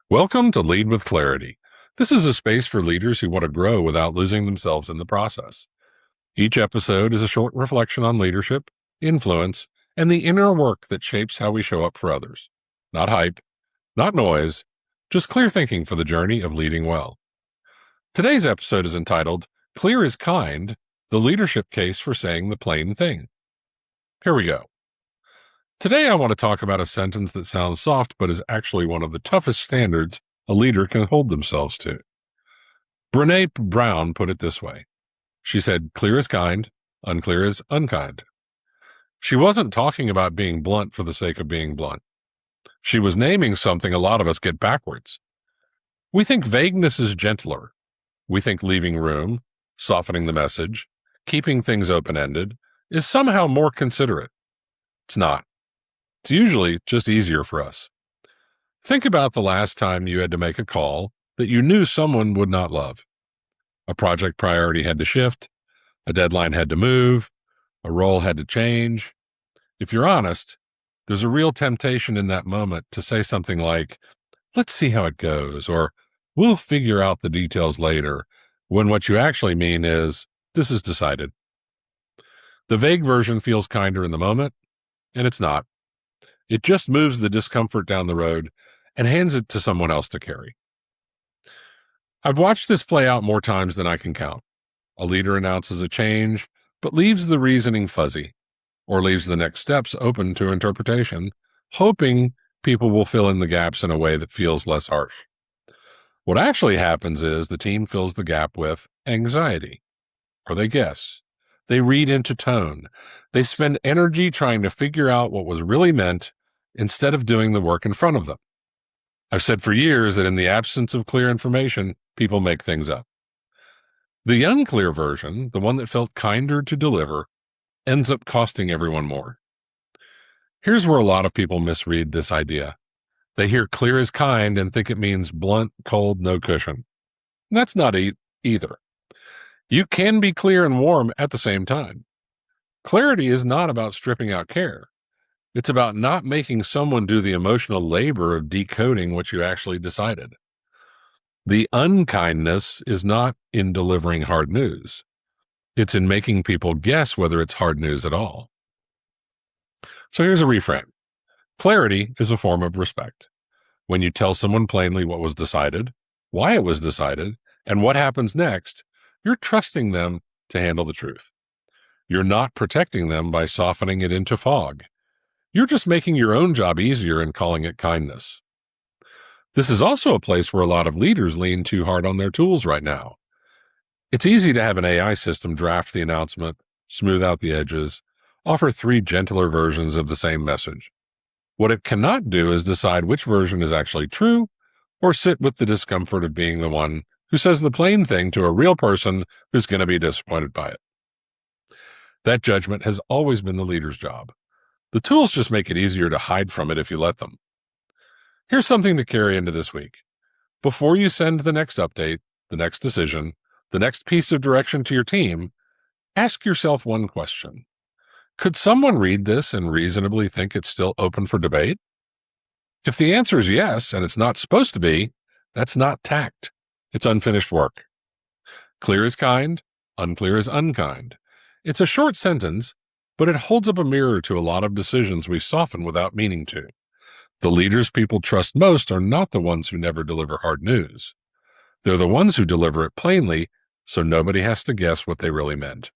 Welcome to Lead with Clarity. This is a space for leaders who want to grow without losing themselves in the process. Each episode is a short reflection on leadership, influence, and the inner work that shapes how we show up for others. Not hype, not noise, just clear thinking for the journey of leading well. Today's episode is entitled, Clear is Kind, the Leadership Case for Saying the Plain Thing. Here we go. Today, I want to talk about a sentence that sounds soft, but is actually one of the toughest standards a leader can hold themselves to. Brené Brown put it this way. She said, clear is kind, unclear is unkind. She wasn't talking about being blunt for the sake of being blunt. She was naming something a lot of us get backwards. We think vagueness is gentler. We think leaving room, softening the message, keeping things open-ended is somehow more considerate. It's not. It's usually just easier for us. Think about the last time you had to make a call that you knew someone would not love. A project priority had to shift, a deadline had to move, a role had to change. If you're honest, there's a real temptation in that moment to say something like, let's see how it goes, or we'll figure out the details later, when what you actually mean is, this is decided. The vague version feels kinder in the moment, and it's not. It just moves the discomfort down the road and hands it to someone else to carry. I've watched this play out more times than I can count. A leader announces a change, but leaves the reasoning fuzzy, or leaves the next steps open to interpretation, hoping people will fill in the gaps in a way that feels less harsh. What actually happens is the team fills the gap with anxiety, or they guess. They read into tone. They spend energy trying to figure out what was really meant instead of doing the work in front of them. I've said for years that in the absence of clear information, people make things up. The unclear version, the one that felt kinder to deliver, ends up costing everyone more. Here's where a lot of people misread this idea. They hear clear is kind and think it means blunt, cold, no cushion. That's not either. You can be clear and warm at the same time. Clarity is not about stripping out care. It's about not making someone do the emotional labor of decoding what you actually decided. The unkindness is not in delivering hard news. It's in making people guess whether it's hard news at all. So here's a reframe. Clarity is a form of respect. When you tell someone plainly what was decided, why it was decided, and what happens next, you're trusting them to handle the truth. You're not protecting them by softening it into fog. You're just making your own job easier and calling it kindness. This is also a place where a lot of leaders lean too hard on their tools right now. It's easy to have an AI system draft the announcement, smooth out the edges, offer 3 gentler versions of the same message. What it cannot do is decide which version is actually true or sit with the discomfort of being the one who says the plain thing to a real person who's going to be disappointed by it. That judgment has always been the leader's job. The tools just make it easier to hide from it if you let them. Here's something to carry into this week. Before you send the next update, the next decision, the next piece of direction to your team, ask yourself one question. Could someone read this and reasonably think it's still open for debate? If the answer is yes, and it's not supposed to be, that's not tact. It's unfinished work. Clear is kind, unclear is unkind. It's a short sentence, but it holds up a mirror to a lot of decisions we soften without meaning to. The leaders people trust most are not the ones who never deliver hard news. They're the ones who deliver it plainly, so nobody has to guess what they really meant.